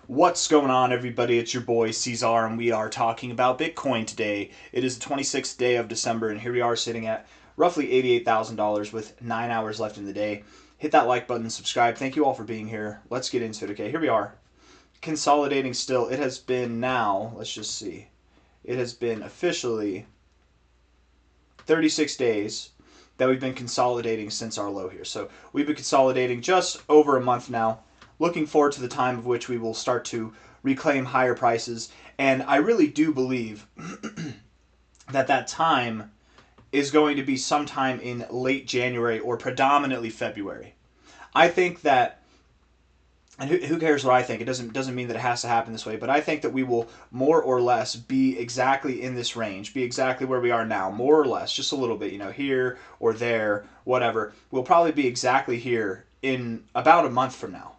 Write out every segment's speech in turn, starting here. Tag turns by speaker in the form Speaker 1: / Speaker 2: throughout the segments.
Speaker 1: What's going on, everybody? It's your boy C-Zar, and we are talking about Bitcoin today. It is the 26th day of December, and here we are sitting at roughly $88,000 with 9 hours left in the day. Hit that like button, subscribe. Thank you all for being here. Let's get into it. Okay, here we are. Consolidating still. It has been now, let's just see. It has been officially 36 days that we've been consolidating since our low here. So we've been consolidating just over a month now. Looking forward to the time of which we will start to reclaim higher prices. And I really do believe that time is going to be sometime in late January or predominantly February. I think that, and who cares what I think? It doesn't mean that it has to happen this way, but I think that we will more or less be exactly in this range, be exactly where we are now, more or less, just a little bit, here or there, whatever. We'll probably be exactly here in about a month from now.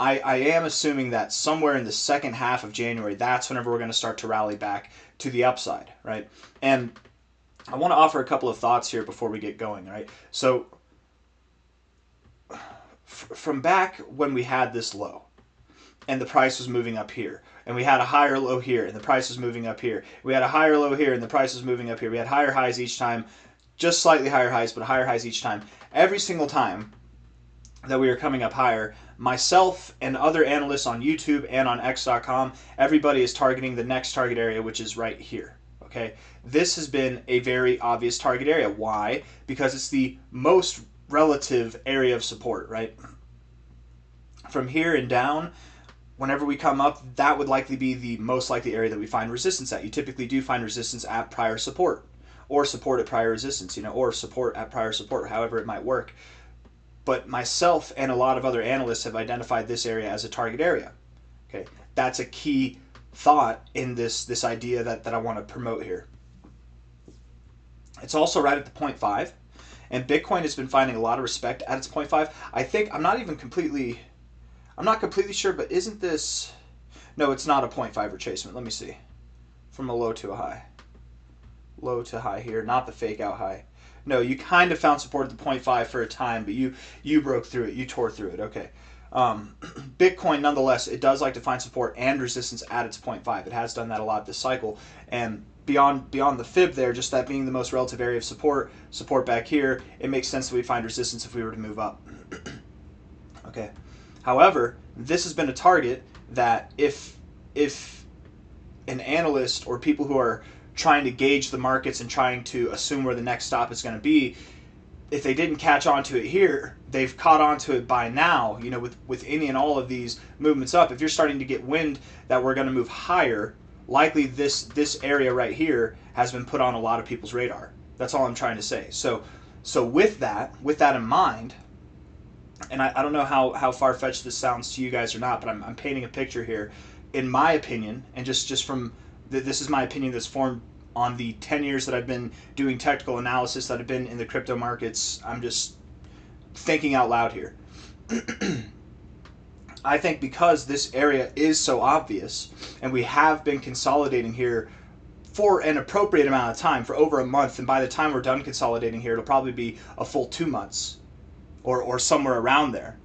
Speaker 1: I am assuming that somewhere in the second half of January, that's whenever we're going to start to rally back to the upside, right? And I want to offer a couple of thoughts here before we get going, right? So from back when we had this low and the price was moving up here, and we had a higher low here and the price was moving up here, we had a higher low here and the price was moving up here, we had higher highs each time, just slightly higher highs, but higher highs each time. Every single time that we were coming up higher, myself and other analysts on YouTube and on X.com, everybody is targeting the next target area, which is right here. Okay, this has been a very obvious target area. Why? Because it's the most relative area of support, right? From here and down, whenever we come up, that would likely be the most likely area that we find resistance at. You typically do find resistance at prior support, or support at prior resistance, or support at prior support, however it might work. But myself and a lot of other analysts have identified this area as a target area. Okay, that's a key thought in this idea that I want to promote here. It's also right at the 0.5, and Bitcoin has been finding a lot of respect at its 0.5. I think I'm not completely sure, but isn't this? No, it's not a 0.5 retracement. Let me see. From a low to a high. Low to high here, not the fake out high. No, you kind of found support at the 0.5 for a time, but you broke through it. You tore through it. Okay. Bitcoin, nonetheless, it does like to find support and resistance at its 0.5. It has done that a lot this cycle. And beyond the fib there, just that being the most relative area of support back here, it makes sense that we find resistance if we were to move up. Okay. However, this has been a target that if an analyst or people who are trying to gauge the markets and trying to assume where the next stop is going to be, if they didn't catch on to it here, they've caught on to it by now, with any and all of these movements up. If you're starting to get wind that we're going to move higher, likely this area right here has been put on a lot of people's radar. That's all I'm trying to say. So with that in mind, and I don't know how far-fetched this sounds to you guys or not, but I'm painting a picture here. In my opinion, and just from this is my opinion that's formed on the 10 years that I've been doing technical analysis, that I've been in the crypto markets. I'm just thinking out loud here. I think because this area is so obvious, and we have been consolidating here for an appropriate amount of time, for over a month, and by the time we're done consolidating here, it'll probably be a full 2 months or somewhere around there.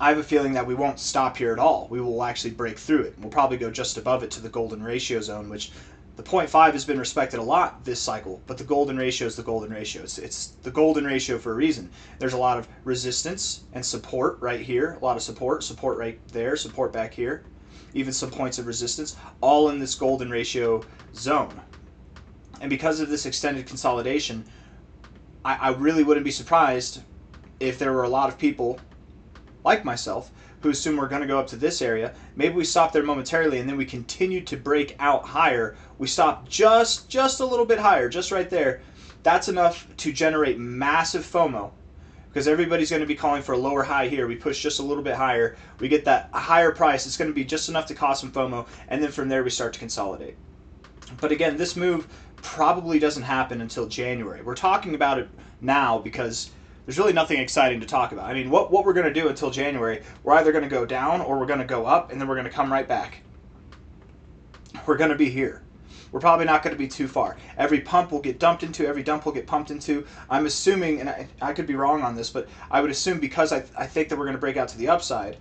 Speaker 1: I have a feeling that we won't stop here at all. We will actually break through it. We'll probably go just above it to the golden ratio zone, which the 0.5 has been respected a lot this cycle, but the golden ratio is the golden ratio. It's the golden ratio for a reason. There's a lot of resistance and support right here, a lot of support right there, support back here, even some points of resistance, all in this golden ratio zone. And because of this extended consolidation, I really wouldn't be surprised if there were a lot of people like myself, who assume we're going to go up to this area. Maybe we stop there momentarily and then we continue to break out higher. We stop just a little bit higher, just right there. That's enough to generate massive FOMO, because everybody's going to be calling for a lower high here. We push just a little bit higher. We get that higher price. It's going to be just enough to cause some FOMO, and then from there we start to consolidate. But again, this move probably doesn't happen until January. We're talking about it now because there's really nothing exciting to talk about. I mean, what we're going to do until January, we're either going to go down or we're going to go up, and then we're going to come right back. We're going to be here. We're probably not going to be too far. Every pump will get dumped into, every dump will get pumped into. I'm assuming, and I could be wrong on this, but I would assume because I think that we're going to break out to the upside,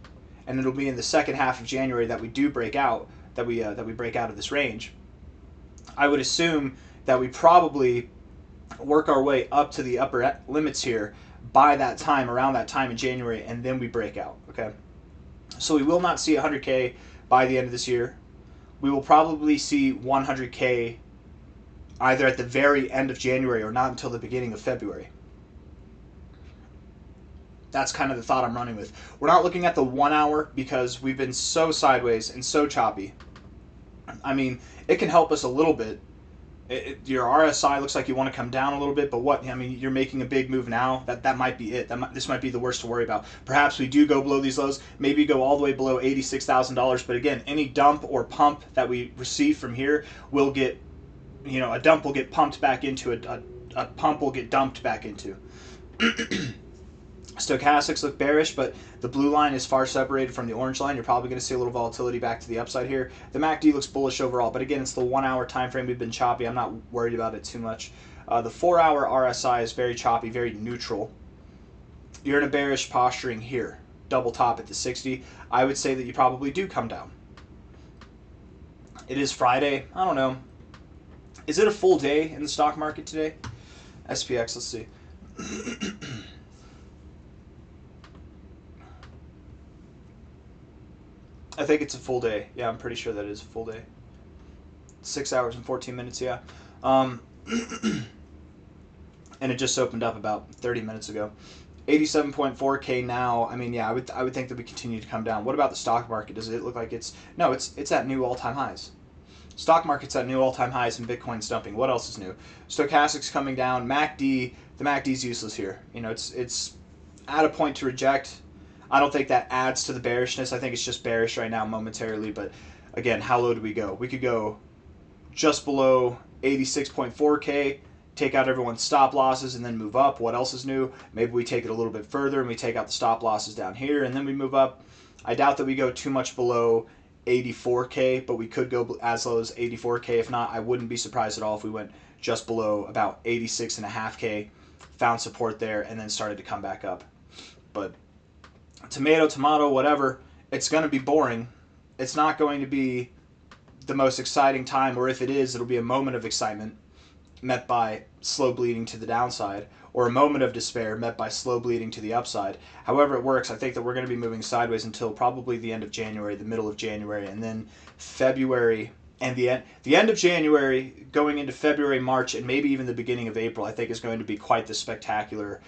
Speaker 1: and it'll be in the second half of January that we do break out, that we break out of this range. I would assume that we probably work our way up to the upper limits here by that time, around that time in January, and then we break out. Okay, so we will not see 100K by the end of this year. We will probably see 100K either at the very end of January or not until the beginning of February. That's kind of the thought I'm running with. We're not looking at the 1 hour because we've been so sideways and so choppy. I mean, it can help us a little bit. Your RSI looks like you want to come down a little bit, but what? I mean, you're making a big move now. That might be it. This might be the worst to worry about. Perhaps we do go below these lows. Maybe go all the way below $86,000. But again, any dump or pump that we receive from here will get, a dump will get pumped back into a pump will get dumped back into. Stochastics look bearish, but the blue line is far separated from the orange line. You're probably going to see a little volatility back to the upside here. The MACD looks bullish overall, but again, it's the 1 hour time frame. We've been choppy. I'm not worried about it too much. The 4 hour RSI is very choppy, very neutral. You're in a bearish posturing here. Double top at the 60. I would say that you probably do come down. It is Friday. I don't know. Is it a full day in the stock market today? SPX, let's see. I think it's a full day. Yeah, I'm pretty sure that is a full day. 6 hours and 14 minutes, yeah. And it just opened up about 30 minutes ago. 87.4K now. I mean, yeah, I would think that we continue to come down. What about the stock market? Does it look like it's at new all-time highs? Stock market's at new all-time highs and Bitcoin's dumping. What else is new? Stochastics coming down. MACD, the MACD's useless here. It's at a point to reject. I don't think that adds to the bearishness. I think it's just bearish right now momentarily. But again, how low do we go? We could go just below 86.4K, take out everyone's stop losses, and then move up. What else is new? Maybe we take it a little bit further and we take out the stop losses down here, and then we move up. I doubt that we go too much below 84K, but we could go as low as 84K. If not, I wouldn't be surprised at all if we went just below about 86.5K, found support there, and then started to come back up. But tomato, whatever, it's going to be boring. It's not going to be the most exciting time, or if it is, it'll be a moment of excitement met by slow bleeding to the downside, or a moment of despair met by slow bleeding to the upside. However it works, I think that we're going to be moving sideways until probably the end of January, the middle of January, and then February, and the end of January going into February, March, and maybe even the beginning of April, I think is going to be quite the spectacular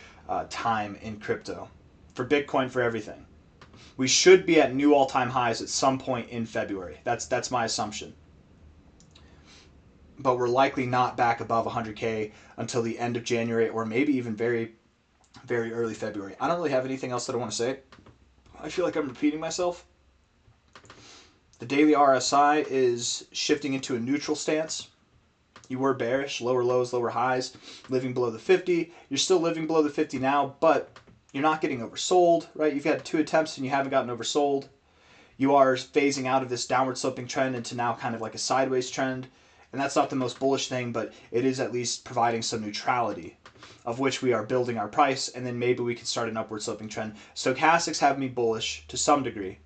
Speaker 1: time in crypto. For Bitcoin, for everything. We should be at new all-time highs at some point in February. That's my assumption. But we're likely not back above 100K until the end of January, or maybe even very, very early February. I don't really have anything else that I want to say. I feel like I'm repeating myself. The daily RSI is shifting into a neutral stance. You were bearish, lower lows, lower highs, living below the 50. You're still living below the 50 now, but you're not getting oversold, right? You've had 2 attempts and you haven't gotten oversold. You are phasing out of this downward sloping trend into now kind of like a sideways trend. And that's not the most bullish thing, but it is at least providing some neutrality, of which we are building our price, and then maybe we can start an upward sloping trend. Stochastics have me bullish to some degree.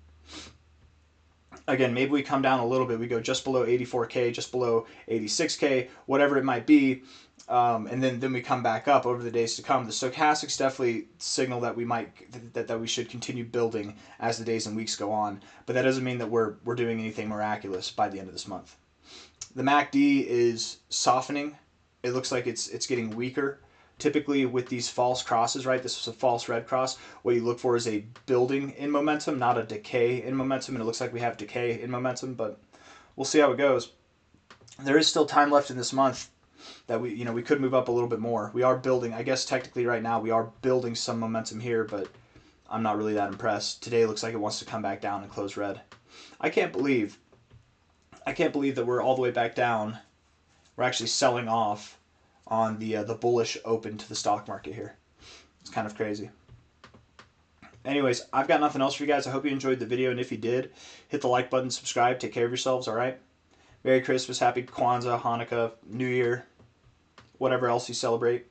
Speaker 1: Again, maybe we come down a little bit. We go just below 84K, just below 86K, whatever it might be. And then we come back up over the days to come. The stochastics definitely signal that we that we should continue building as the days and weeks go on. But that doesn't mean that we're doing anything miraculous by the end of this month. The MACD is softening. It looks like it's getting weaker. Typically with these false crosses, right? This was a false red cross. What you look for is a building in momentum, not a decay in momentum. And it looks like we have decay in momentum, but we'll see how it goes. There is still time left in this month that we could move up a little bit more. We are building, I guess technically right now we are building some momentum here, but I'm not really that impressed. Today looks like it wants to come back down and close red. I can't believe that we're all the way back down. We're actually selling off on the bullish open to the stock market here. It's kind of crazy. Anyways, I've got nothing else for you guys. I hope you enjoyed the video, and if you did, hit the like button, subscribe, take care of yourselves, all right? Merry Christmas, Happy Kwanzaa, Hanukkah, New Year, whatever else you celebrate.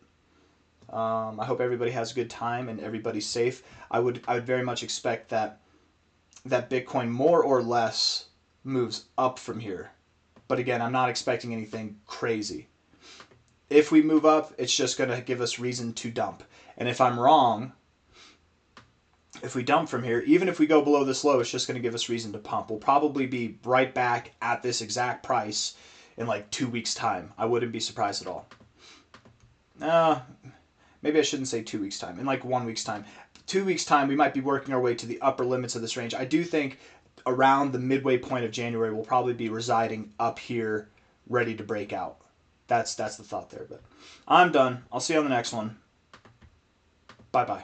Speaker 1: I hope everybody has a good time and everybody's safe. I would very much expect that that Bitcoin more or less moves up from here. But again, I'm not expecting anything crazy. If we move up, it's just going to give us reason to dump. And if I'm wrong, if we dump from here, even if we go below this low, it's just going to give us reason to pump. We'll probably be right back at this exact price in like 2 weeks' time. I wouldn't be surprised at all. Maybe I shouldn't say 2 weeks' time. In like 1 week's time. 2 weeks' time, we might be working our way to the upper limits of this range. I do think around the midway point of January, we'll probably be residing up here, ready to break out. That's the thought there. But I'm done. I'll see you on the next one. Bye-bye.